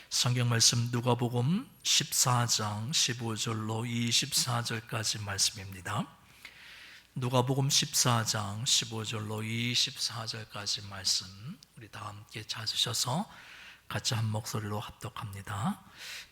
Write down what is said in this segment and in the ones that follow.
성경 말씀 누가복음 14장 15절로 24절까지 말씀입니다. 누가복음 14장 15절로 24절까지 말씀 우리 다 함께 찾으셔서 같이 한 목소리로 합독합니다.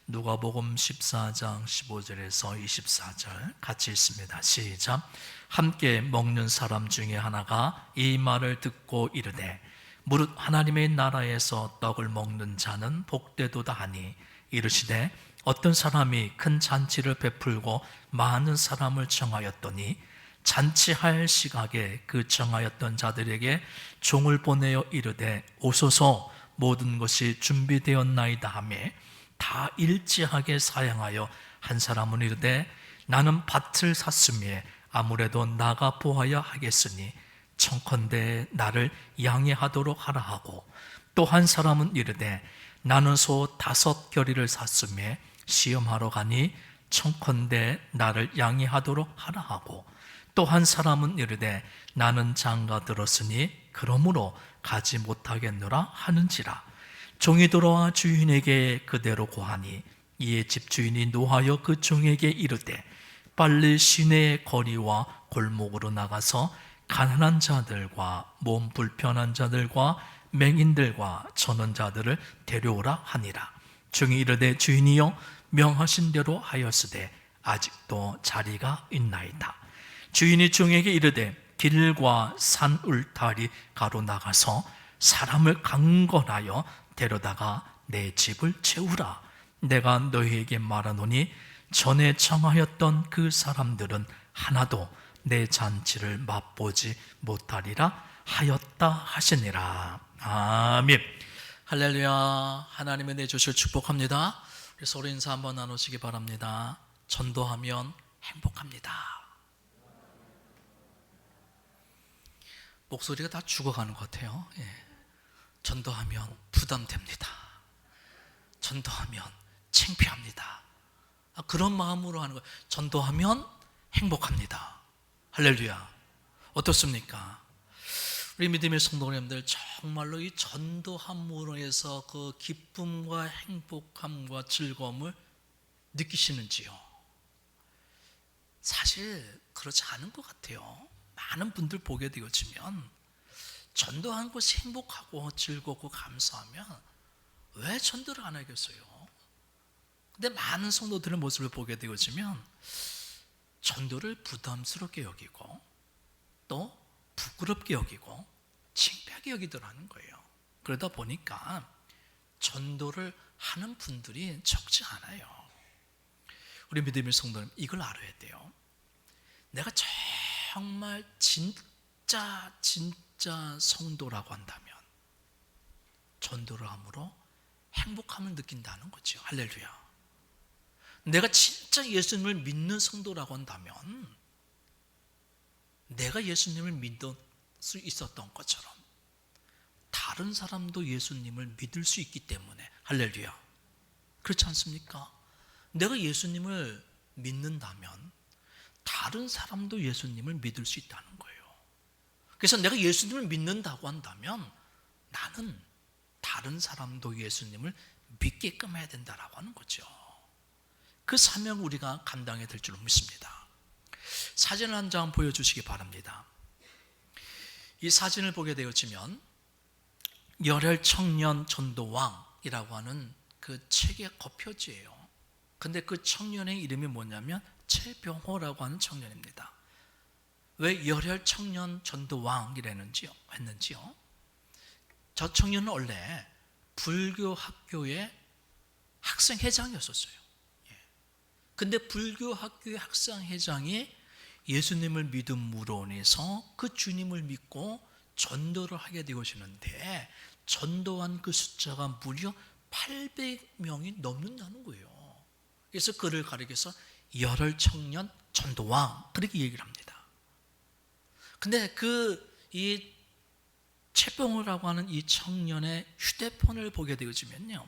누가복음 14장 15절에서 24절 같이 읽습니다. 시작. 함께 먹는 사람 중에 하나가 이 말을 듣고 이르되 무릇 하나님의 나라에서 떡을 먹는 자는 복되도다 하니 이르시되 어떤 사람이 큰 잔치를 베풀고 많은 사람을 청하였더니 잔치할 시각에 그 청하였던 자들에게 종을 보내어 이르되 오소서 모든 것이 준비되었나이다 하며 다 일찌하게 사양하여 한 사람은 이르되 나는 밭을 샀으며 아무래도 나가 보아야 하겠으니 청컨대 나를 양해하도록 하라 하고 또 한 사람은 이르되 나는 소 5겨리를 샀으며 시험하러 가니 청컨대 나를 양해하도록 하라 하고 또 한 사람은 이르되 나는 장가 들었으니 그러므로 가지 못하겠노라 하는지라. 종이 돌아와 주인에게 그대로 고하니 이에 집주인이 노하여 그 종에게 이르되 빨리 시내의 거리와 골목으로 나가서 가난한 자들과 몸 불편한 자들과 맹인들과 전원자들을 데려오라 하니라. 종이 이르되 주인이여 명하신 대로 하였으되 아직도 자리가 있나이다. 주인이 종에게 이르되 길과 산 울타리 가로 나가서 사람을 강건하여 데려다가 내 집을 채우라. 내가 너희에게 말하노니 전에 청하였던 그 사람들은 하나도 내 잔치를 맛보지 못하리라 하였다 하시니라. 아멘. 할렐루야. 하나님의 내주실 축복합니다. 우리 서로 인사 한번 나누시기 바랍니다. 전도하면 행복합니다. 목소리가 다 죽어가는 것 같아요. 전도하면 부담됩니다. 전도하면 창피합니다. 그런 마음으로 하는 거예요. 전도하면 행복합니다. 할렐루야. 어떻습니까? 우리 믿음의 성도님들 정말로 이 전도함으로 해서 그 기쁨과 행복함과 즐거움을 느끼시는지요? 사실 그렇지 않은 것 같아요. 많은 분들 보게 되어지면 전도한 것이 행복하고 즐겁고 감사하면 왜 전도를 안 하겠어요? 근데 많은 성도들의 모습을 보게 되어지면 전도를 부담스럽게 여기고 또 부끄럽게 여기고 창피하게 여기더라는 거예요. 그러다 보니까 전도를 하는 분들이 적지 않아요. 우리 믿음의 성도는 이걸 알아야 돼요. 내가 정말 진짜 성도라고 한다면 전도를 함으로 행복함을 느낀다는 거죠. 할렐루야. 내가 진짜 예수님을 믿는 성도라고 한다면 내가 예수님을 믿을 수 있었던 것처럼 다른 사람도 예수님을 믿을 수 있기 때문에 할렐루야. 그렇지 않습니까? 내가 예수님을 믿는다면 다른 사람도 예수님을 믿을 수 있다는 거예요. 그래서 내가 예수님을 믿는다고 한다면 나는 다른 사람도 예수님을 믿게끔 해야 된다라고 하는 거죠. 그 사명을 우리가 감당해야 될 줄 믿습니다. 사진을 한 장 보여주시기 바랍니다. 이 사진을 보게 되어지면 열혈 청년 전도왕이라고 하는 그 책의 겉표지예요. 근데 그 청년의 이름이 뭐냐면 최병호라고 하는 청년입니다. 왜 열혈 청년 전도왕이라는지요? 했는지요? 저 청년은 원래 불교 학교의 학생회장이었었어요. 근데 불교 학교의 학생회장이 예수님을 믿음으로 인해서 그 주님을 믿고 전도를 하게 되어지는데 전도한 그 숫자가 무려 800명이 넘는다는 거예요. 그래서 그를 가리켜서 열혈 청년 전도왕 그렇게 얘기를 합니다. 근데 이 최병호라고 하는 이 청년의 휴대폰을 보게 되어지면요,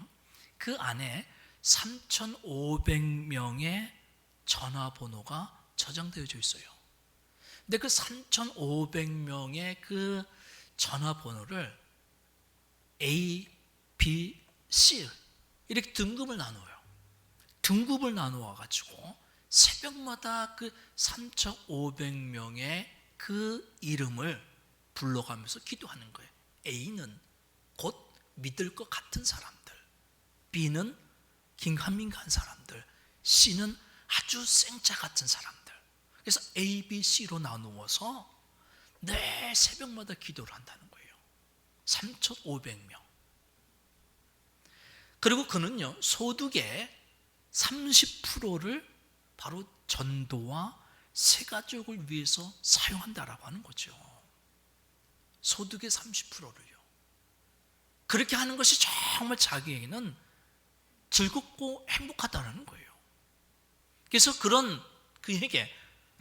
그 안에 3,500명의 전화번호가 저장되어져 있어요. 근데 그 3,500명의 그 전화번호를 A, B, C 이렇게 등급을 나누어요. 등급을 나누어 가지고 새벽마다 그 3,500명의 그 이름을 불러가면서 기도하는 거예요. A는 곧 믿을 것 같은 사람들, B는 긴가민가한 사람들, C는 아주 생짜 같은 사람들. 그래서 A, B, C로 나누어서 매 새벽마다 기도를 한다는 거예요. 3,500명. 그리고 그는요, 소득의 30%를 바로 전도와 새가족을 위해서 사용한다라고 하는 거죠. 소득의 30%를요. 그렇게 하는 것이 정말 자기에게는 즐겁고 행복하다는 거예요. 그래서 그에게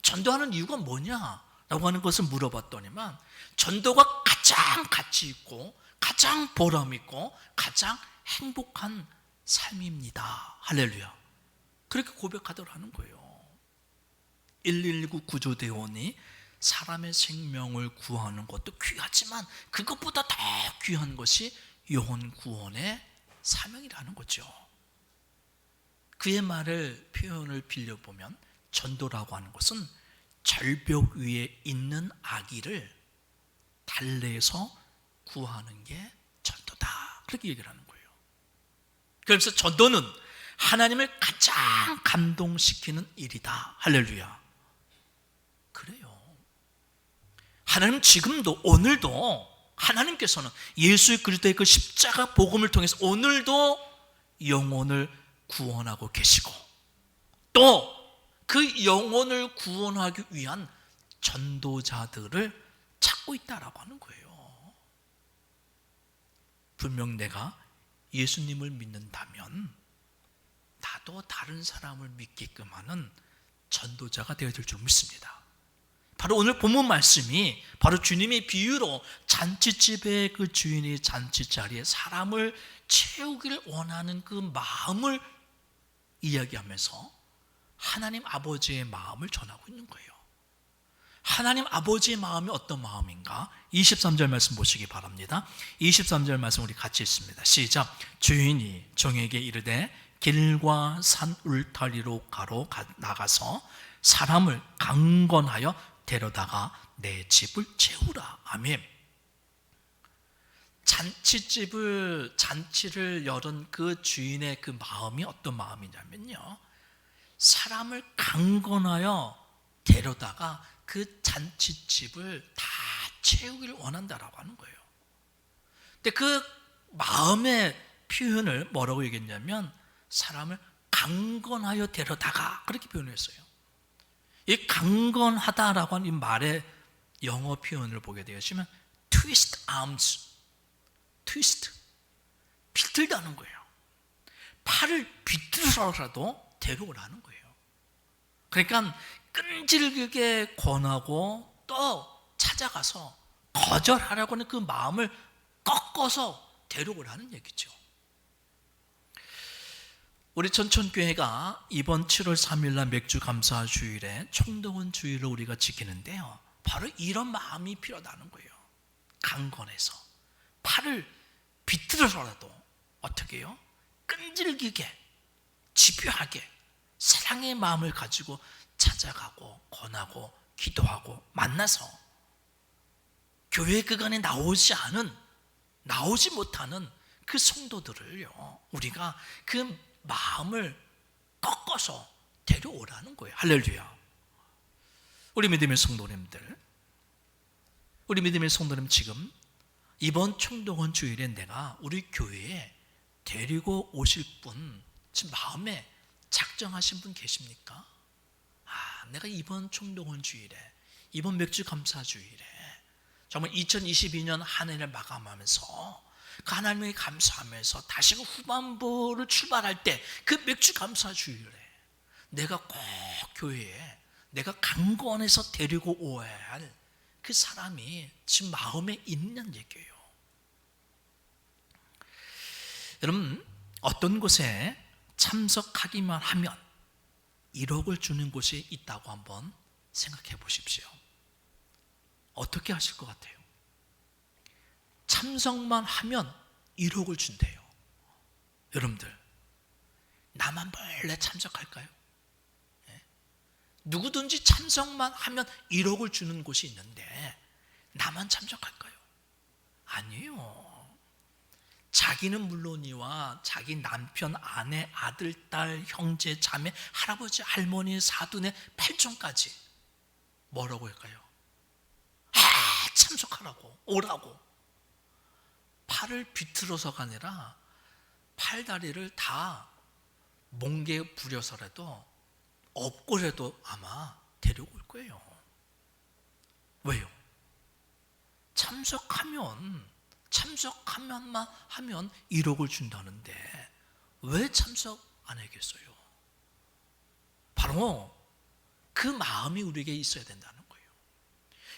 전도하는 이유가 뭐냐라고 하는 것을 물어봤더니만 전도가 가장 가치 있고 가장 보람 있고 가장 행복한 삶입니다. 할렐루야. 그렇게 고백하더라는 거예요. 119 구조대원이 사람의 생명을 구하는 것도 귀하지만 그것보다 더 귀한 것이 영혼 구원의 사명이라는 거죠. 그의 표현을 빌려보면 전도라고 하는 것은 절벽 위에 있는 아기를 달래서 구하는 게 전도다. 그렇게 얘기를 하는 거예요. 그래서 전도는 하나님을 가장 감동시키는 일이다. 할렐루야. 그래요. 하나님 지금도 오늘도 하나님께서는 예수 그리스도의 그 십자가 복음을 통해서 오늘도 영혼을 구원하고 계시고 또 그 영혼을 구원하기 위한 전도자들을 찾고 있다라고 하는 거예요. 분명 내가 예수님을 믿는다면 나도 다른 사람을 믿게끔 하는 전도자가 되어야 될 줄 믿습니다. 바로 오늘 본문 말씀이 바로 주님의 비유로 잔치집의 그 주인이 잔치자리에 사람을 채우기를 원하는 그 마음을 이야기하면서 하나님 아버지의 마음을 전하고 있는 거예요. 하나님 아버지의 마음이 어떤 마음인가? 23절 말씀 보시기 바랍니다. 23절 말씀 우리 같이 읽습니다. 시작. 주인이 종에게 이르되 길과 산 울타리로 나가서 사람을 강건하여 데려다가 내 집을 채우라. 아멘. 잔치를 열은 그 주인의 그 마음이 어떤 마음이냐면요, 사람을 강건하여 데려다가 그 잔치집을 다 채우기를 원한다라고 하는 거예요. 근데 그 마음의 표현을 뭐라고 얘기했냐면 사람을 강건하여 데려다가 그렇게 표현했어요. 이 강건하다라고 하는 이 말의 영어 표현을 보게 되시면 twist arms, twist, 비틀다는 거예요. 팔을 비틀어서라도 데려오라는 거예요. 그러니까 끈질기게 권하고 또 찾아가서 거절하라고 하는 그 마음을 꺾어서 데려오라는 얘기죠. 우리 전천교회가 이번 7월 3일날 맥주 감사 주일에 총동원 주일을 우리가 지키는데요, 바로 이런 마음이 필요하다는 거예요. 강건해서 팔을 비틀어서라도 어떻게 해요? 끈질기게 집요하게 사랑의 마음을 가지고 찾아가고 권하고 기도하고 만나서 교회 그간에 나오지 못하는 그 성도들을요, 우리가 그 마음을 꺾어서 데려오라는 거예요. 할렐루야. 우리 믿음의 성도님들, 지금 이번 총동원 주일에 내가 우리 교회에 데리고 오실 분 지금 마음에 작정하신 분 계십니까? 내가 이번 총동원 주일에, 이번 맥주 감사 주일에 정말 2022년 한 해를 마감하면서 그 하나님께 감사하면서 다시 그 후반부를 출발할 때 그 맥주 감사 주일에 내가 꼭 교회에 내가 강건해서 데리고 오야 할 그 사람이 지금 마음에 있는 얘기예요. 여러분, 어떤 곳에 참석하기만 하면 1억을 주는 곳이 있다고 한번 생각해 보십시오. 어떻게 하실 것 같아요? 참석만 하면 1억을 준대요. 여러분들, 나만 몰래 참석할까요? 누구든지 참석만 하면 1억을 주는 곳이 있는데 나만 참석할까요? 아니에요. 자기는 물론이와 자기 남편, 아내, 아들, 딸, 형제, 자매, 할아버지, 할머니, 사돈의 팔촌까지 뭐라고 할까요? 참석하라고, 오라고. 팔을 비틀어서가 아니라 팔다리를 다 멍게 부려서라도 업고라도 아마 데려올 거예요. 왜요? 참석하면만 하면 1억을 준다는데 왜 참석 안 하겠어요? 바로 그 마음이 우리에게 있어야 된다는 거예요.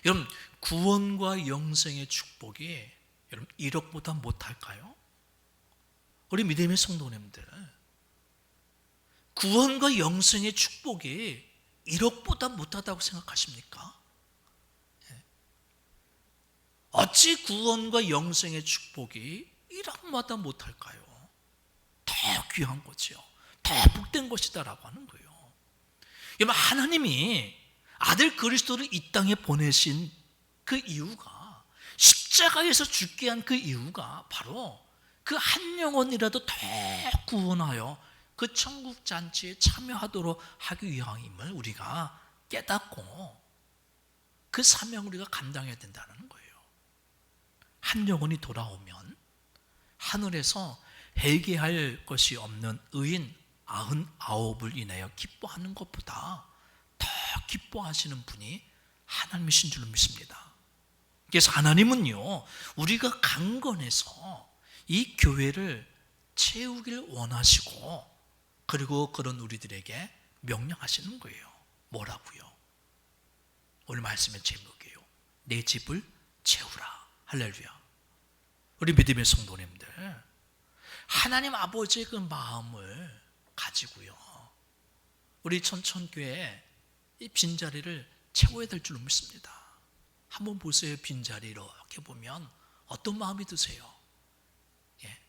여러분, 구원과 영생의 축복이 여러분 1억보다 못할까요? 우리 믿음의 성도님들, 구원과 영생의 축복이 1억보다 못하다고 생각하십니까? 어찌 구원과 영생의 축복이 1억마다 못할까요? 더 귀한 거지요. 더 복된 것이다라고 하는 거예요. 여러분, 하나님이 아들 그리스도를 이 땅에 보내신 그 이유가, 십자가에서 죽게 한 그 이유가 바로 그 한 영혼이라도 더 구원하여 그 천국 잔치에 참여하도록 하기 위함을 우리가 깨닫고 그 사명을 우리가 감당해야 된다는 거예요. 한 영혼이 돌아오면 하늘에서 회개할 것이 없는 의인 99을 인하여 기뻐하는 것보다 더 기뻐하시는 분이 하나님이신 줄로 믿습니다. 그래서 하나님은요, 우리가 강건해서 이 교회를 채우길 원하시고, 그리고 그런 우리들에게 명령하시는 거예요. 뭐라고요? 오늘 말씀의 제목이에요. 내 집을 채우라. 할렐루야. 우리 믿음의 성도님들, 하나님 아버지의 그 마음을 가지고요, 우리 천천교회 이 빈자리를 채워야 될 줄로 믿습니다. 한번 보세요. 빈자리 이렇게 보면 어떤 마음이 드세요? 예.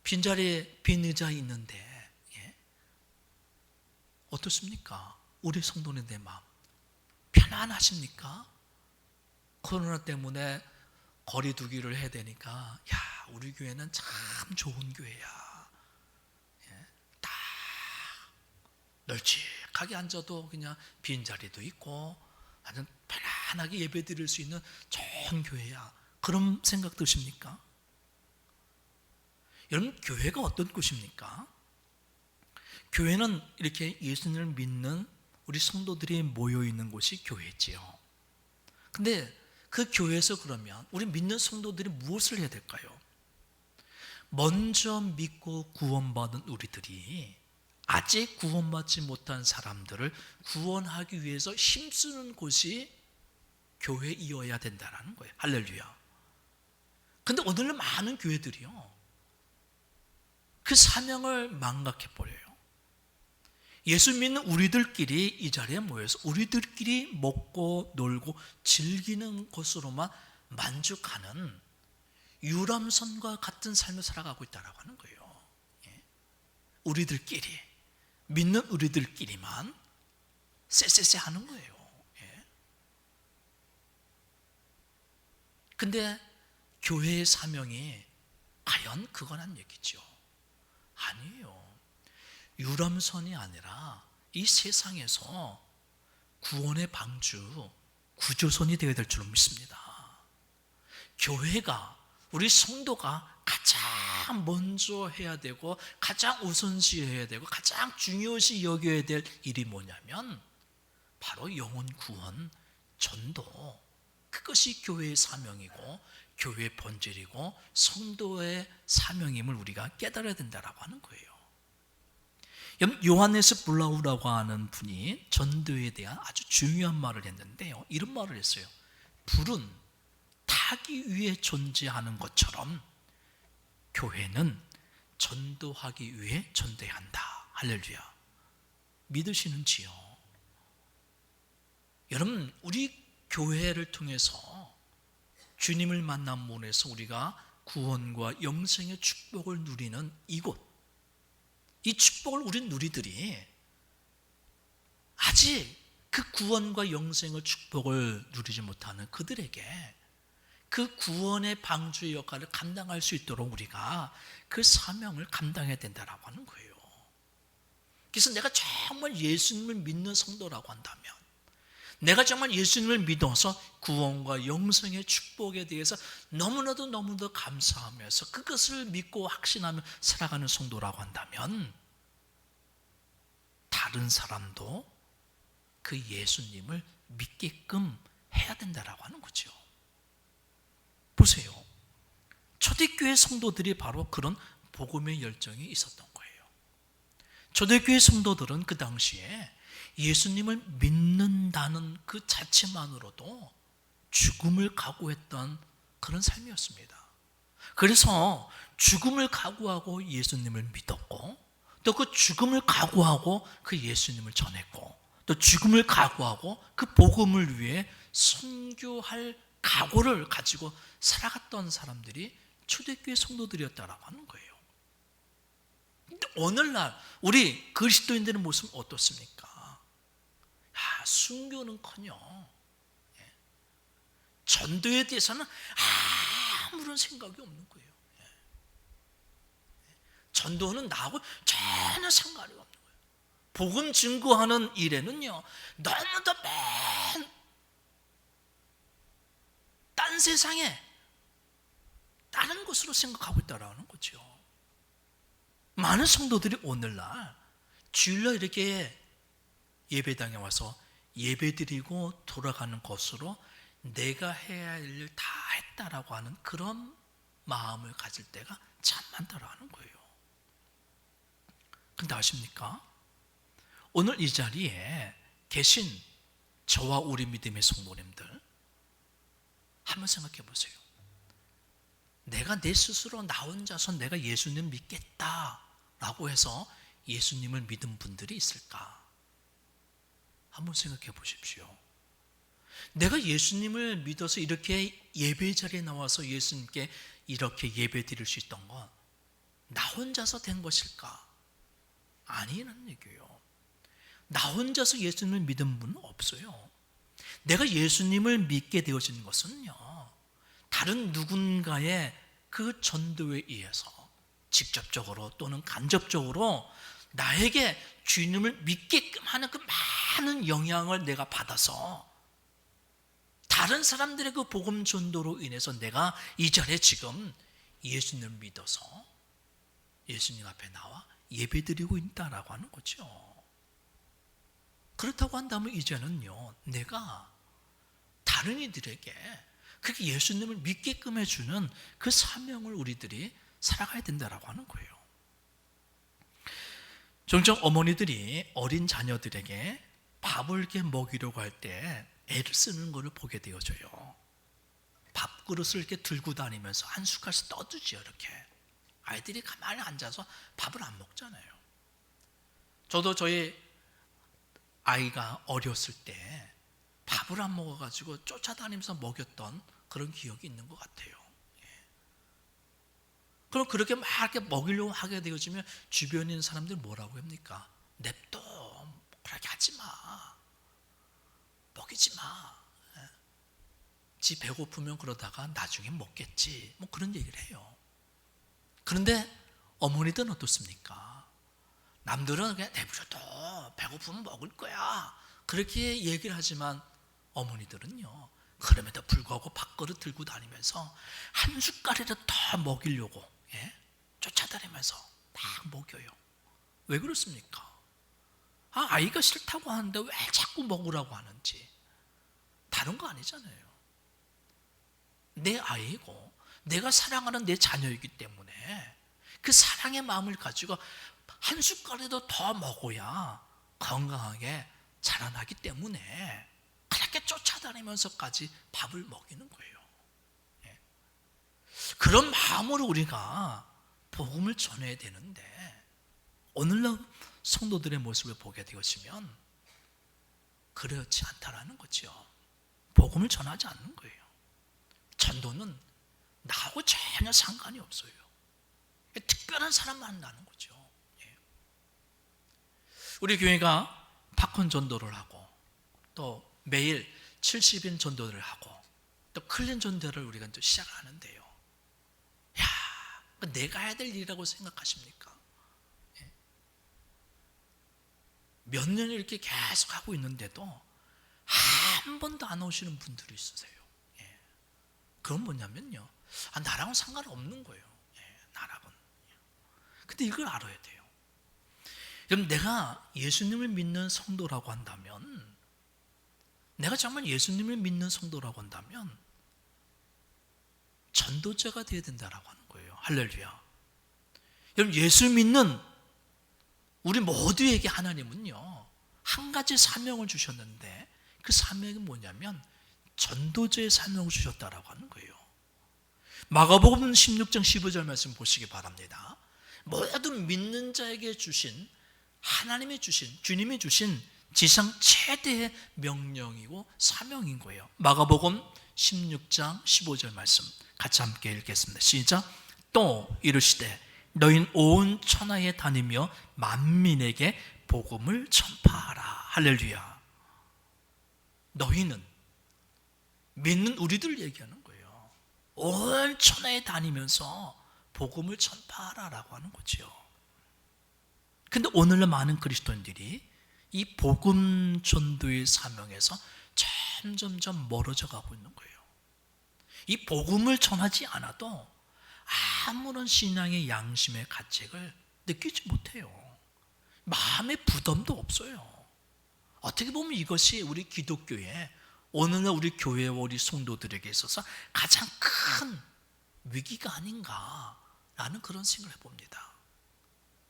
빈자리에 빈 의자 있는데, 예. 어떻습니까? 우리 성도님들 마음 편안하십니까? 코로나 때문에 거리 두기를 해야 되니까, 야, 우리 교회는 참 좋은 교회야. 예. 딱 널찍하게 앉아도 그냥 빈자리도 있고 아주 편안하게 예배 드릴 수 있는 좋은 교회야. 그런 생각 드십니까? 여러분, 교회가 어떤 곳입니까? 교회는 이렇게 예수님을 믿는 우리 성도들이 모여있는 곳이 교회지요. 근데 그 교회에서 그러면 우리 믿는 성도들이 무엇을 해야 될까요? 먼저 믿고 구원받은 우리들이 아직 구원받지 못한 사람들을 구원하기 위해서 힘쓰는 곳이 교회이어야 된다는 거예요. 할렐루야. 근데 오늘은 많은 교회들이요, 그 사명을 망각해버려요. 예수 믿는 우리들끼리 이 자리에 모여서 우리들끼리 먹고 놀고 즐기는 것으로만 만족하는 유람선과 같은 삶을 살아가고 있다고 하는 거예요. 우리들끼리, 믿는 우리들끼리만 쎄쎄쎄 하는 거예요. 근데 교회의 사명이 과연 그거란 얘기죠? 아니에요. 유람선이 아니라 이 세상에서 구원의 방주, 구조선이 되어야 될 줄로 믿습니다. 교회가, 우리 성도가 가장 먼저 해야 되고 가장 우선시해야 되고 가장 중요시 여겨야 될 일이 뭐냐면 바로 영혼 구원, 전도. 그것이 교회의 사명이고 교회의 본질이고 성도의 사명임을 우리가 깨달아야 된다고 하는 거예요. 요하네스 블라우라고 하는 분이 전도에 대한 아주 중요한 말을 했는데요, 이런 말을 했어요. 불은 타기 위해 존재하는 것처럼 교회는 전도하기 위해 존재해야 한다. 할렐루야. 믿으시는지요? 여러분, 우리 교회를 통해서 주님을 만남으로 해서 우리가 구원과 영생의 축복을 누리는 이곳, 이 축복을 우리 누리들이 아직 그 구원과 영생의 축복을 누리지 못하는 그들에게 그 구원의 방주의 역할을 감당할 수 있도록 우리가 그 사명을 감당해야 된다라고 하는 거예요. 그래서 내가 정말 예수님을 믿는 성도라고 한다면, 내가 정말 예수님을 믿어서 구원과 영생의 축복에 대해서 너무나도 감사하면서 그것을 믿고 확신하며 살아가는 성도라고 한다면, 다른 사람도 그 예수님을 믿게끔 해야 된다라고 하는 거죠. 보세요. 초대교회 성도들이 바로 그런 복음의 열정이 있었던 거예요. 초대교회 성도들은 그 당시에 예수님을 믿는다는 그 자체만으로도 죽음을 각오했던 그런 삶이었습니다. 그래서 죽음을 각오하고 예수님을 믿었고, 또 그 죽음을 각오하고 그 예수님을 전했고, 또 죽음을 각오하고 그 복음을 위해 선교할 각오를 가지고 살아갔던 사람들이 초대교회 성도들이었다라고 하는 거예요. 근데 오늘날 우리 그리스도인들의 모습은 어떻습니까? 순교는커녕 전도에 대해서는 아무런 생각이 없는 거예요. 전도는 나하고 전혀 상관이 없는 거예요. 복음 증거하는 일에는요, 너무도 맨 딴 세상에 다른 것으로 생각하고 있다라는 거죠. 많은 성도들이 오늘날 주일날 이렇게 예배당에 와서 예배드리고 돌아가는 것으로 내가 해야 할 일 다 했다라고 하는 그런 마음을 가질 때가 참 많다라는 거예요. 근데 아십니까? 오늘 이 자리에 계신 저와 우리 믿음의 성도님들, 한번 생각해 보세요. 내가 내 스스로 나 혼자서 내가 예수님 믿겠다라고 해서 예수님을 믿은 분들이 있을까? 한번 생각해 보십시오. 내가 예수님을 믿어서 이렇게 예배 자리에 나와서 예수님께 이렇게 예배 드릴 수 있던 건 나 혼자서 된 것일까? 아니라는 얘기예요. 나 혼자서 예수님을 믿은 분은 없어요. 내가 예수님을 믿게 되어진 것은요, 다른 누군가의 그 전도에 의해서 직접적으로 또는 간접적으로 나에게 주님을 믿게끔 하는 그 많은 영향을 내가 받아서 다른 사람들의 그 복음 전도로 인해서 내가 이 자리에 지금 예수님을 믿어서 예수님 앞에 나와 예배드리고 있다라고 하는 거죠. 그렇다고 한다면 이제는요, 내가 다른 이들에게 그렇게 예수님을 믿게끔 해주는 그 사명을 우리들이 살아가야 된다라고 하는 거예요. 종종 어머니들이 어린 자녀들에게 밥을 이렇게 먹이려고 할 때 애를 쓰는 것을 보게 되어져요. 밥그릇을 이렇게 들고 다니면서 한 숟갈씩 떠주지요. 이렇게 아이들이 가만히 앉아서 밥을 안 먹잖아요. 저도 저희 아이가 어렸을 때 밥을 안 먹어가지고 쫓아다니면서 먹였던 그런 기억이 있는 것 같아요. 그럼 그렇게 막 이렇게 먹이려고 하게 되어지면 주변에 있는 사람들 뭐라고 합니까? 냅둬, 그렇게 하지 마, 먹이지 마. 지 배고프면 그러다가 나중에 먹겠지, 뭐 그런 얘기를 해요. 그런데 어머니들은 어떻습니까? 남들은 그냥 내버려둬, 배고프면 먹을 거야, 그렇게 얘기를 하지만 어머니들은요, 그럼에도 불구하고 밥그릇 들고 다니면서 한 숟갈이라도 더 먹이려고 쫓아다니면서 막 먹여요. 왜 그렇습니까? 아이가 싫다고 하는데 왜 자꾸 먹으라고 하는지. 다른 거 아니잖아요. 내 아이고 내가 사랑하는 내 자녀이기 때문에 그 사랑의 마음을 가지고 한 숟갈이라도 더 먹어야 건강하게 자라나기 때문에 그렇게 쫓아다니면서까지 밥을 먹이는 거예요. 그런 마음으로 우리가 복음을 전해야 되는데, 오늘날 성도들의 모습을 보게 되었으면 그렇지 않다라는 거죠. 복음을 전하지 않는 거예요. 전도는 나하고 전혀 상관이 없어요. 특별한 사람 만나는 거죠. 우리 교회가 팝콘 전도를 하고 또 매일 70인 전도를 하고 또 클린 전도를 우리가 이제 시작하는데요. 야, 내가 해야 될 일이라고 생각하십니까? 예. 몇 년을 이렇게 계속 하고 있는데도 한 번도 안 오시는 분들이 있으세요. 예. 그건 뭐냐면요, 나랑은 상관없는 거예요. 예, 나랑은. 근데 이걸 알아야 돼요. 그럼 내가 예수님을 믿는 성도라고 한다면, 내가 정말 예수님을 믿는 성도라고 한다면 전도자가 되어야 된다라고 하는 거예요. 할렐루야. 여러분, 예수 믿는 우리 모두에게 하나님은요, 한 가지 사명을 주셨는데 그 사명이 뭐냐면 전도자의 사명을 주셨다라고 하는 거예요. 마가복음 16장 15절 말씀 보시기 바랍니다. 모든 믿는 자에게 주신, 하나님이 주신, 주님이 주신 지상 최대의 명령이고 사명인 거예요. 마가복음 16장 15절 말씀 같이 함께 읽겠습니다. 시작. 또 이르시되 너희는 온 천하에 다니며 만민에게 복음을 전파하라. 할렐루야. 너희는, 믿는 우리들 얘기하는 거예요. 온 천하에 다니면서 복음을 전파하라라고 하는 거죠. 근데 오늘날 많은 그리스도인들이 이 복음 전도의 사명에서 점점점 멀어져 가고 있는 거예요. 이 복음을 전하지 않아도 아무런 신앙의 양심의 가책을 느끼지 못해요. 마음의 부담도 없어요. 어떻게 보면 이것이 우리 기독교의, 오늘날 우리 교회와 우리 성도들에게 있어서 가장 큰 위기가 아닌가라는 그런 생각을 해봅니다.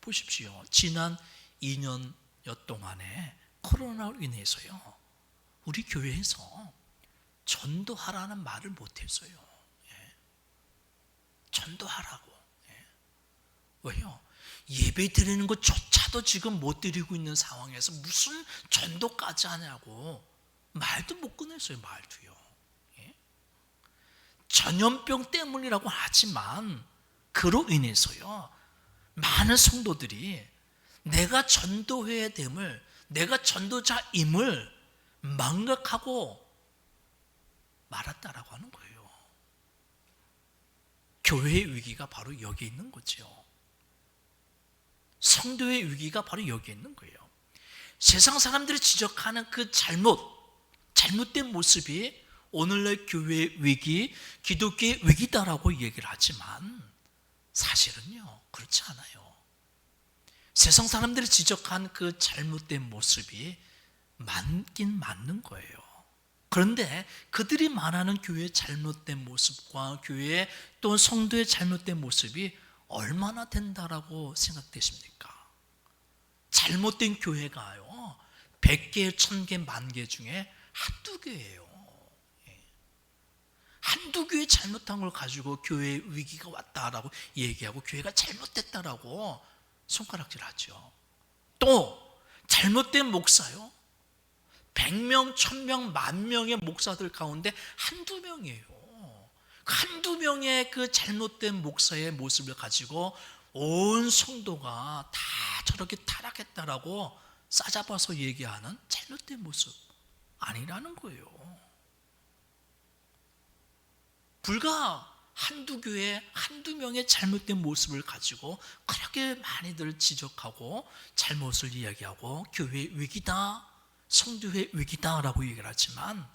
보십시오. 지난 2년여 동안에 코로나로 인해서요, 우리 교회에서 전도하라는 말을 못했어요. 예. 전도하라고. 예. 왜요? 예배 드리는 것조차도 지금 못 드리고 있는 상황에서 무슨 전도까지 하냐고 말도 못 꺼냈어요. 말도요. 예. 전염병 때문이라고 하지만 그로 인해서요, 많은 성도들이 내가 전도해야 됨을, 내가 전도자임을 망각하고 말았다라고 하는 거예요. 교회의 위기가 바로 여기에 있는 거죠. 성도의 위기가 바로 여기에 있는 거예요. 세상 사람들이 지적하는 그 잘못된 모습이 오늘날 교회의 위기, 기독교의 위기다라고 얘기를 하지만 사실은요, 그렇지 않아요. 세상 사람들이 지적한 그 잘못된 모습이 맞긴 맞는 거예요. 그런데 그들이 말하는 교회의 잘못된 모습과 교회의 또 성도의 잘못된 모습이 얼마나 된다라고 생각되십니까? 잘못된 교회가요, 100개, 1000개, 10,000개 중에 한두 개예요. 한두 교회 잘못한 걸 가지고 교회에 위기가 왔다라고 얘기하고 교회가 잘못됐다라고 손가락질 하죠. 또 잘못된 목사요, 100명, 1000명, 10,000명의 목사들 가운데 한두 명이에요. 한두 명의 그 잘못된 목사의 모습을 가지고 온 성도가 다 저렇게 타락했다라고 싸잡아서 얘기하는 잘못된 모습 아니라는 거예요. 불과 한두 교회, 한두 명의 잘못된 모습을 가지고 그렇게 많이들 지적하고 잘못을 이야기하고 교회의 위기다, 성도의 위기다라고 얘기를 하지만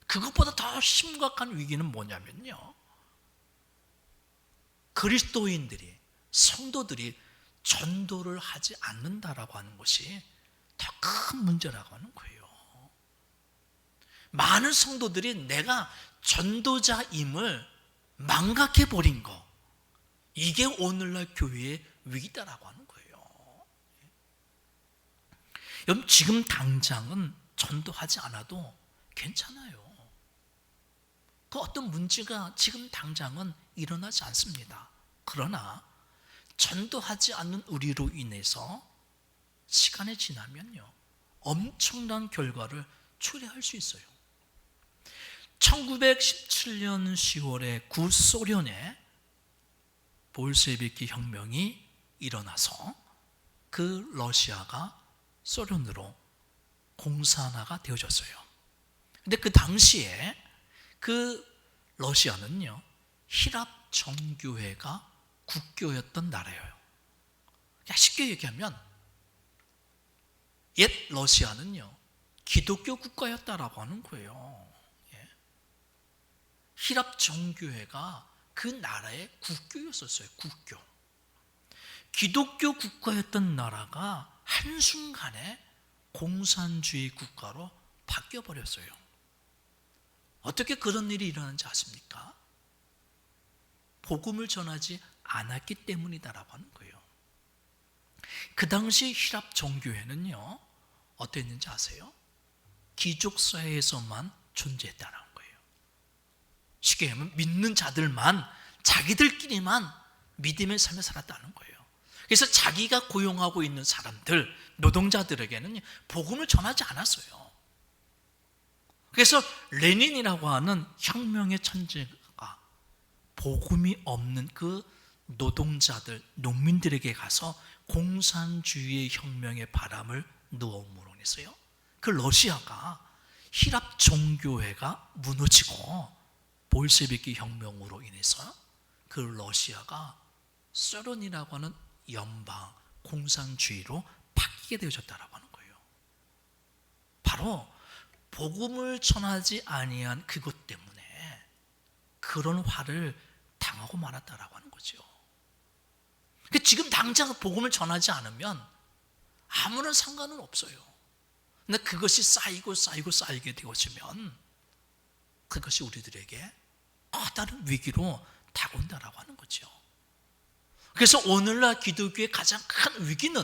그것보다 더 심각한 위기는 뭐냐면요, 그리스도인들이, 성도들이 전도를 하지 않는다라고 하는 것이 더 큰 문제라고 하는 거예요. 많은 성도들이 내가 전도자임을 망각해버린 거, 이게 오늘날 교회의 위기다라고 하는 거예요. 여러분, 지금 당장은 전도하지 않아도 괜찮아요. 그 어떤 문제가 지금 당장은 일어나지 않습니다. 그러나 전도하지 않는 우리로 인해서 시간이 지나면요, 엄청난 결과를 초래할 수 있어요. 1917년 10월에 구소련에 볼셰비키 혁명이 일어나서 그 러시아가 소련으로 공산화가 되어졌어요. 근데 그 당시에 그 러시아는요, 히랍 정교회가 국교였던 나라예요. 쉽게 얘기하면 옛 러시아는요, 기독교 국가였다라고 하는 거예요. 히랍 정교회가 그 나라의 국교였었어요. 국교. 기독교 국가였던 나라가 한순간에 공산주의 국가로 바뀌어버렸어요. 어떻게 그런 일이 일어나는지 아십니까? 복음을 전하지 않았기 때문이다라고 하는 거예요. 그 당시 히랍 정교회는요, 어땠는지 아세요? 귀족사회에서만 존재했다는 거예요. 쉽게 얘기하면 믿는 자들만, 자기들끼리만 믿음의 삶을 살았다는 거예요. 그래서 자기가 고용하고 있는 사람들, 노동자들에게는 복음을 전하지 않았어요. 그래서 레닌이라고 하는 혁명의 천재가 복음이 없는 그 노동자들, 농민들에게 가서 공산주의의 혁명의 바람을 넣음으로 인해서요, 그 러시아가 히랍 종교회가 무너지고 볼셰비키 혁명으로 인해서 그 러시아가 소련이라고 하는 연방 공산주의로 바뀌게 되어졌다라고 하는 거예요. 바로 복음을 전하지 아니한 그것 때문에 그런 화를 당하고 말았다라고 하는 거죠. 지금 당장 복음을 전하지 않으면 아무런 상관은 없어요. 근데 그것이 쌓이게 되어지면 그것이 우리들에게 다른 위기로 다가온다라고 하는 거죠. 그래서 오늘날 기독교의 가장 큰 위기는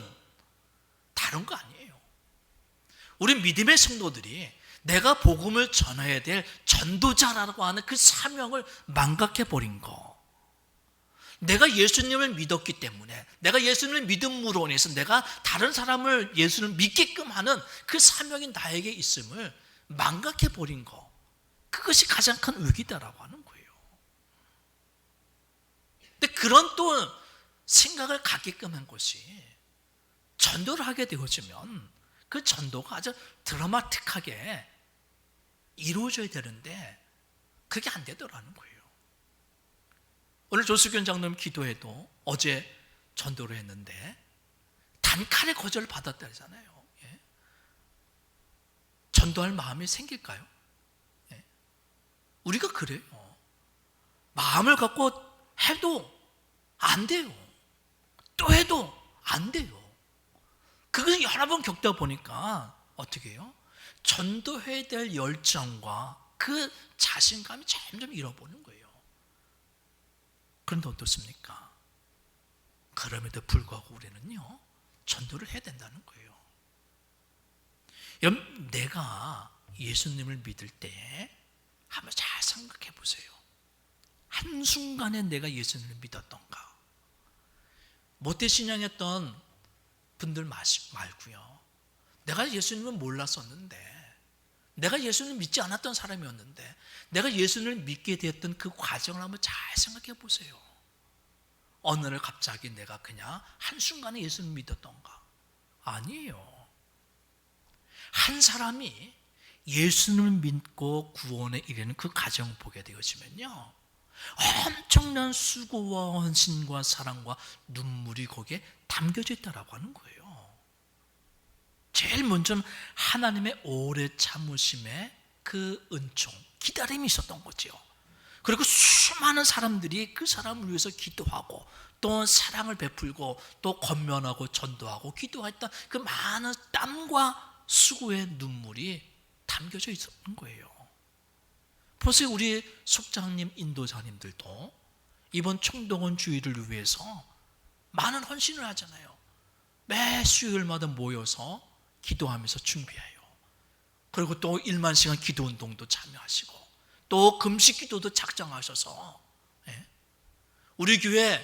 다른 거 아니에요. 우리 믿음의 성도들이 내가 복음을 전해야 될 전도자라고 하는 그 사명을 망각해버린 거. 내가 예수님을 믿었기 때문에, 내가 예수님을 믿음으로 인해서 내가 다른 사람을 예수를 믿게끔 하는 그 사명이 나에게 있음을 망각해버린 거. 그것이 가장 큰 위기다라고 하는 거예요. 근데 그런 또 생각을 갖게끔 한 것이, 전도를 하게 되어지면 그 전도가 아주 드라마틱하게 이루어져야 되는데 그게 안 되더라는 거예요. 오늘 조수균 장로님 기도회도 어제 전도를 했는데 단칼에 거절을 받았다 하잖아요. 전도할 마음이 생길까요? 우리가 그래요. 마음을 갖고 해도 안 돼요. 또 해도 안 돼요. 그것을 여러 번 겪다 보니까 어떻게 해요? 전도해야 될 열정과 그 자신감이 점점 잃어버리는 거예요. 그런데 어떻습니까? 그럼에도 불구하고 우리는요, 전도를 해야 된다는 거예요. 여러분, 내가 예수님을 믿을 때 한번 잘 생각해 보세요. 한순간에 내가 예수님을 믿었던가? 모태신앙했던 분들 말고요, 내가 예수님을 몰랐었는데, 내가 예수님을 믿지 않았던 사람이었는데 내가 예수님을 믿게 되었던 그 과정을 한번 잘 생각해 보세요. 어느 날 갑자기 내가 그냥 한순간에 예수님을 믿었던가? 아니에요. 한 사람이 예수님을 믿고 구원에 이르는 그 과정을 보게 되어지면요, 엄청난 수고와 헌신과 사랑과 눈물이 거기에 담겨져 있다라고 하는 거예요. 제일 먼저는 하나님의 오래 참으심의 그 은총, 기다림이 있었던 거죠. 그리고 수많은 사람들이 그 사람을 위해서 기도하고 또 사랑을 베풀고 또 권면하고 전도하고 기도했던 그 많은 땀과 수고의 눈물이 담겨져 있었던 거예요. 보세요, 우리 속장님, 인도자님들도 이번 총동원 주의를 위해서 많은 헌신을 하잖아요. 매 수요일마다 모여서 기도하면서 준비해요. 그리고 또 1만 시간 기도운동도 참여하시고 또 금식 기도도 작정하셔서, 우리 교회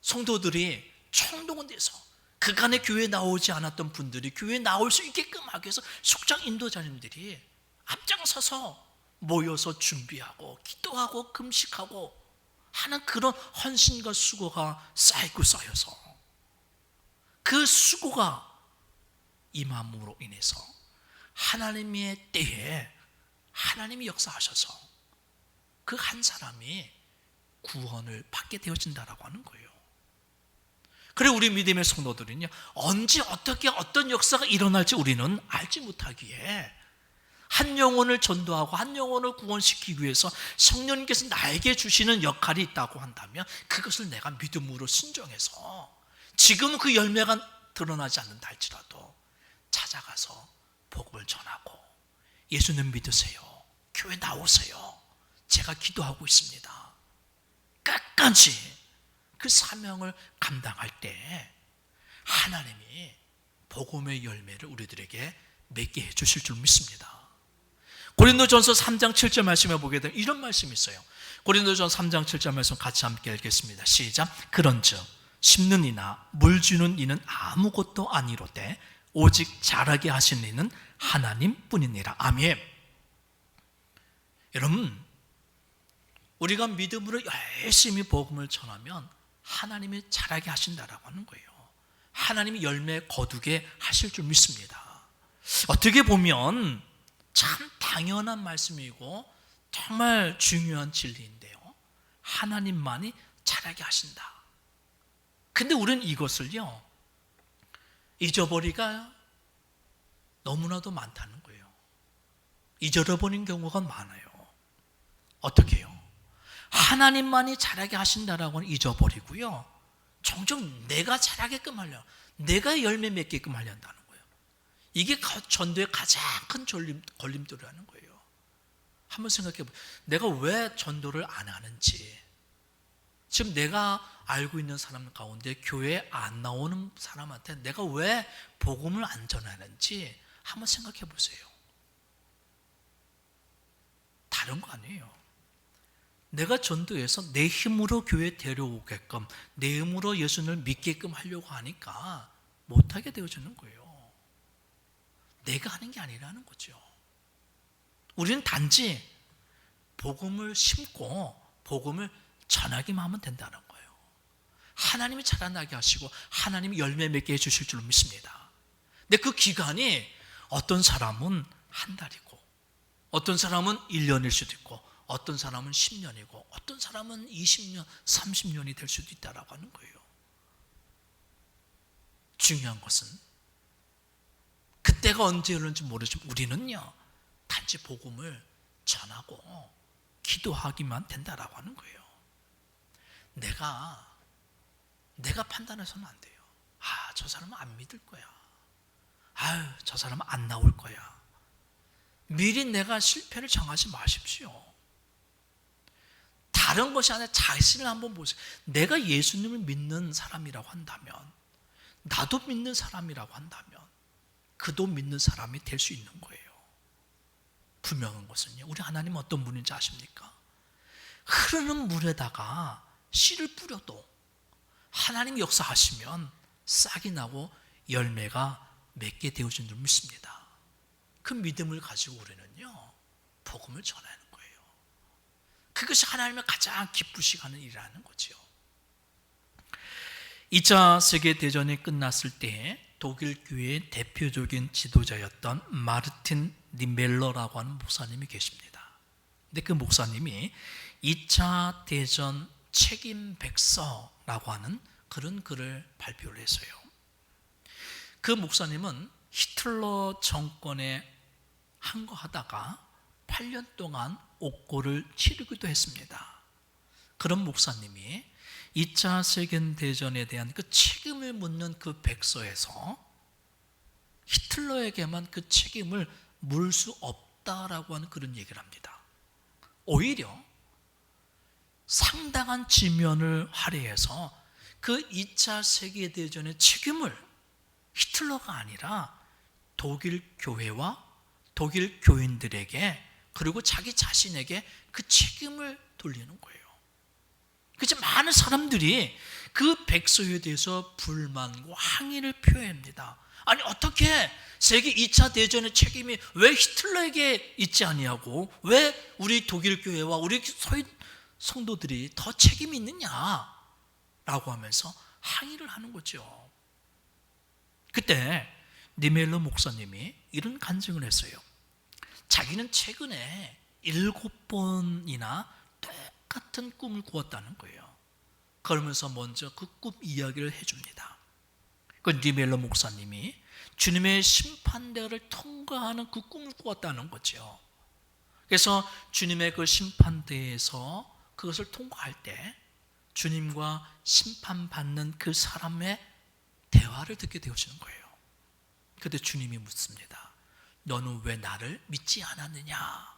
성도들이 총동원돼서 그간의 교회에 나오지 않았던 분들이 교회에 나올 수 있게끔 하기 위해서 속장 인도자님들이 앞장서서 모여서 준비하고 기도하고 금식하고 하는 그런 헌신과 수고가 쌓이고 쌓여서 그 수고가 임함으로 인해서 하나님의 때에 하나님이 역사하셔서 그 한 사람이 구원을 받게 되어진다라고 하는 거예요. 그래 우리 믿음의 성도들은요, 언제 어떻게 어떤 역사가 일어날지 우리는 알지 못하기에 한 영혼을 전도하고 한 영혼을 구원시키기 위해서 성령님께서 나에게 주시는 역할이 있다고 한다면 그것을 내가 믿음으로 순종해서 지금 그 열매가 드러나지 않는다 할지라도 찾아가서 복음을 전하고 예수님 믿으세요, 교회 나오세요, 제가 기도하고 있습니다, 끝까지 그 사명을 감당할 때 하나님이 복음의 열매를 우리들에게 맺게 해주실 줄 믿습니다. 고린도전서 3장 7절 말씀에 보게 되면 이런 말씀이 있어요. 고린도전서 3장 7절 말씀 같이 함께 읽겠습니다. 시작. 그런즉 심는 이나 물 주는 이는 아무것도 아니로되 오직 자라게 하시는 이는 하나님뿐이니라. 아멘. 여러분, 우리가 믿음으로 열심히 복음을 전하면 하나님이 자라게 하신다라고 하는 거예요. 하나님이 열매 거두게 하실 줄 믿습니다. 어떻게 보면 참 당연한 말씀이고 정말 중요한 진리인데요, 하나님만이 자라게 하신다. 근데 우리는 이것을요 잊어버리가 너무나도 많다는 거예요. 잊어버린 경우가 많아요. 어떻게 해요? 하나님만이 자라게 하신다라고는 잊어버리고요, 종종 내가 자라게끔 하려, 내가 열매 맺게끔 하려 한다는 거예요. 이게 전도의 가장 큰 걸림돌이라는 거예요. 한번 생각해 보세요. 내가 왜 전도를 안 하는지, 지금 내가 알고 있는 사람 가운데 교회에 안 나오는 사람한테 내가 왜 복음을 안 전하는지 한번 생각해 보세요. 다른 거 아니에요. 내가 전도해서 내 힘으로 교회에 데려오게끔, 내 힘으로 예수님을 믿게끔 하려고 하니까 못하게 되어지는 거예요. 내가 하는 게 아니라는 거죠. 우리는 단지 복음을 심고 복음을 전하기만 하면 된다는 거예요. 하나님이 자라나게 하시고 하나님이 열매 맺게 해주실 줄 믿습니다. 근데 그 기간이 어떤 사람은 한 달이고 어떤 사람은 1년일 수도 있고 어떤 사람은 10년이고 어떤 사람은 20년, 30년이 될 수도 있다라고 하는 거예요. 중요한 것은 그때가 언제 오는지 모르지만 우리는요 단지 복음을 전하고 기도하기만 된다라고 하는 거예요. 내가 판단해서는 안 돼요. 저 사람은 안 믿을 거야. 저 사람은 안 나올 거야. 미리 내가 실패를 정하지 마십시오. 다른 것이 아니라 자신을 한번 보세요. 내가 예수님을 믿는 사람이라고 한다면, 나도 믿는 사람이라고 한다면 그도 믿는 사람이 될 수 있는 거예요. 분명한 것은요, 우리 하나님은 어떤 분인지 아십니까? 흐르는 물에다가 씨를 뿌려도 하나님 역사하시면 싹이 나고 열매가 맺게 되어진 줄 믿습니다. 그 믿음을 가지고 우리는요 복음을 전하는 거예요. 그것이 하나님을 가장 기쁘시게 하는 일이라는 거죠. 2차 세계대전이 끝났을 때 독일 교회의 대표적인 지도자였던 마르틴 니멜러라고 하는 목사님이 계십니다. 근데 그 목사님이 2차 대전 책임 백서라고 하는 그런 글을 발표를 했어요. 그 목사님은 히틀러 정권에 항거하다가 8년 동안 옥고를 치르기도 했습니다. 그런 목사님이 2차 세계대전에 대한 그 책임을 묻는 그 백서에서 히틀러에게만 그 책임을 물 수 없다라고 하는 그런 얘기를 합니다. 오히려 상당한 지면을 할애해서 그 2차 세계대전의 책임을 히틀러가 아니라 독일 교회와 독일 교인들에게 그리고 자기 자신에게 그 책임을 돌리는 거예요. 그래서 많은 사람들이 그 백서에 대해서 불만과 항의를 표합니다. 아니 어떻게 세계 2차 대전의 책임이 왜 히틀러에게 있지 아니하고 왜 우리 독일 교회와 우리 성도들이 더 책임이 있느냐라고 하면서 항의를 하는 거죠. 그때 니멜러 목사님이 이런 간증을 했어요. 자기는 최근에 7번이나 똑같은 꿈을 꾸었다는 거예요. 그러면서 먼저 그 꿈 이야기를 해줍니다. 그 니멜러 목사님이 주님의 심판대를 통과하는 그 꿈을 꾸었다는 거죠. 그래서 주님의 그 심판대에서 그것을 통과할 때 주님과 심판받는 그 사람의 대화를 듣게 되어지는 거예요. 그때 주님이 묻습니다. 너는 왜 나를 믿지 않았느냐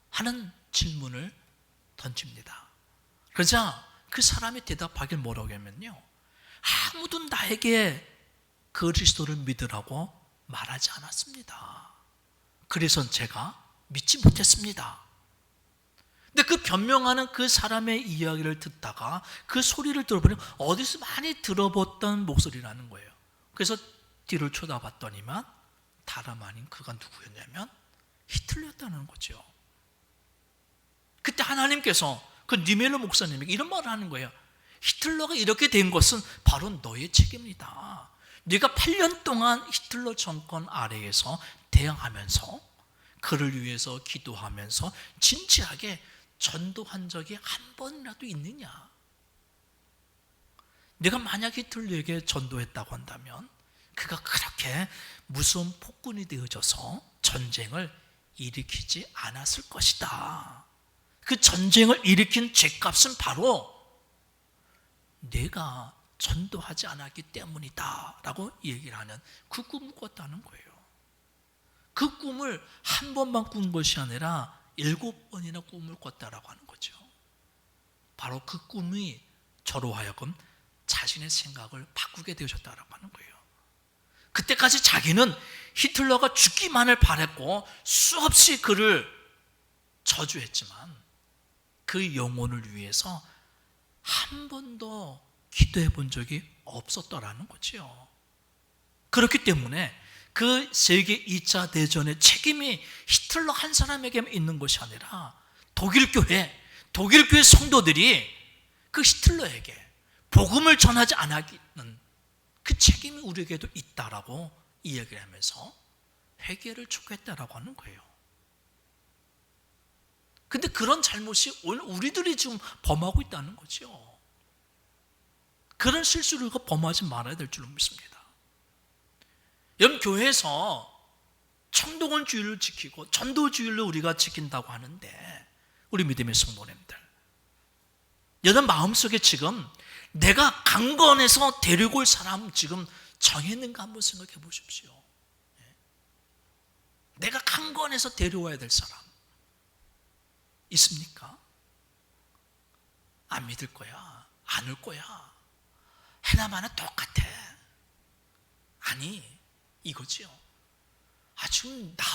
하는 질문을 던집니다. 그러자 그 사람이 대답하길 뭐라고 하면요, 아무도 나에게 그리스도를 믿으라고 말하지 않았습니다. 그래서 제가 믿지 못했습니다. 근데 그 변명하는 그 사람의 이야기를 듣다가 그 소리를 들어보니 어디서 많이 들어봤던 목소리라는 거예요. 그래서 뒤를 쳐다봤더니만 다름 아닌 그가 누구였냐면 히틀러였다는 거죠. 그때 하나님께서 그 니멜러 목사님에게 이런 말을 하는 거예요. 히틀러가 이렇게 된 것은 바로 너의 책임이다. 네가 8년 동안 히틀러 정권 아래에서 대항하면서 그를 위해서 기도하면서 진지하게 전도한 적이 한 번이라도 있느냐? 내가 만약 히틀러에게 전도했다고 한다면 그가 그렇게 무서운 폭군이 되어져서 전쟁을 일으키지 않았을 것이다. 그 전쟁을 일으킨 죄값은 바로 내가 전도하지 않았기 때문이다 라고 얘기를 하는 그 꿈을 꿨다는 거예요. 그 꿈을 한 번만 꾼 것이 아니라 7번이나 꿈을 꿨다라고 하는 거죠. 바로 그 꿈이 저로 하여금 자신의 생각을 바꾸게 되어졌다라고 하는 거예요. 그때까지 자기는 히틀러가 죽기만을 바랬고 수없이 그를 저주했지만 그 영혼을 위해서 한 번도 기도해 본 적이 없었더라는 거죠. 그렇기 때문에 그 세계 2차 대전의 책임이 히틀러 한 사람에게 있는 것이 아니라 독일 교회 성도들이 그 히틀러에게 복음을 전하지 않았는 그 책임이 우리에게도 있다라고 이야기를 하면서 회개를 촉구했다라고 하는 거예요. 근데 그런 잘못이 오늘 우리들이 지금 범하고 있다는 거죠. 그런 실수를 범하지 말아야 될 줄로 믿습니다. 여러분, 교회에서 청동원주의를 지키고 전도주의를 우리가 지킨다고 하는데 우리 믿음의 성도님들, 여러분 마음속에 지금 내가 강건해서 데리고 올 사람 지금 정했는가 한번 생각해 보십시오. 내가 강건해서 데려와야 될 사람 있습니까? 안 믿을 거야, 안 올 거야, 하나마나 똑같아. 아니, 이거지요. 지금 나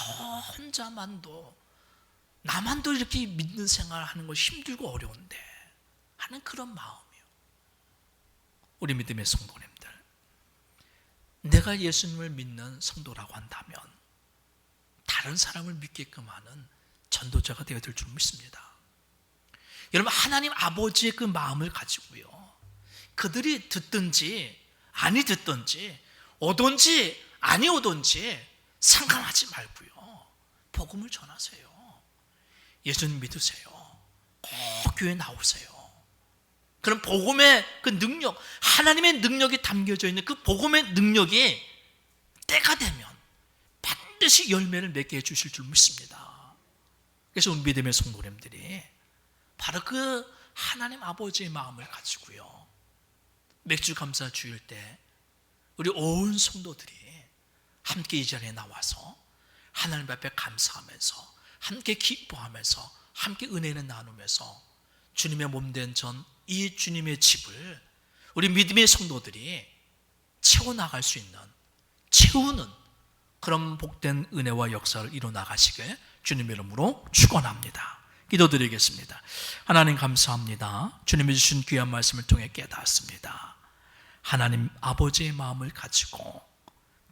혼자만도 나만도 이렇게 믿는 생활하는 거 힘들고 어려운데 하는 그런 마음이요. 우리 믿음의 성도님들, 내가 예수님을 믿는 성도라고 한다면 다른 사람을 믿게끔 하는 전도자가 되어야 될 줄 믿습니다. 여러분, 하나님 아버지의 그 마음을 가지고요, 그들이 듣든지 아니 듣든지 오든지 아니 오든지 상관하지 말고요, 복음을 전하세요. 예수님 믿으세요. 꼭 교회 나오세요. 그럼 복음의 그 능력, 하나님의 능력이 담겨져 있는 그 복음의 능력이 때가 되면 반드시 열매를 맺게 해주실 줄 믿습니다. 그래서 우리 믿음의 성도님들이 바로 그 하나님 아버지의 마음을 가지고요, 맥주 감사 주일 때 우리 온 성도들이 함께 이 자리에 나와서 하나님 앞에 감사하면서 함께 기뻐하면서 함께 은혜를 나누면서 주님의 몸된 이 주님의 집을 우리 믿음의 성도들이 채워나갈 수 있는, 채우는 그런 복된 은혜와 역사를 이루어나가시길 주님의 이름으로 축원합니다. 기도드리겠습니다. 하나님 감사합니다. 주님이 주신 귀한 말씀을 통해 깨닫습니다. 하나님 아버지의 마음을 가지고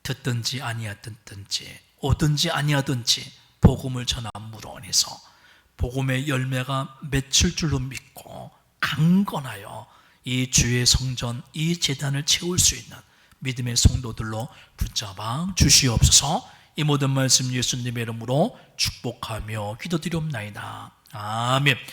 듣든지 아니하든지 오든지 아니하든지 복음을 전함으로 인해서 복음의 열매가 맺힐 줄로 믿고 강건하여 이 주의 성전, 이 제단을 채울 수 있는 믿음의 성도들로 붙잡아 주시옵소서. 이 모든 말씀 예수님의 이름으로 축복하며 기도드리옵나이다. 아멘.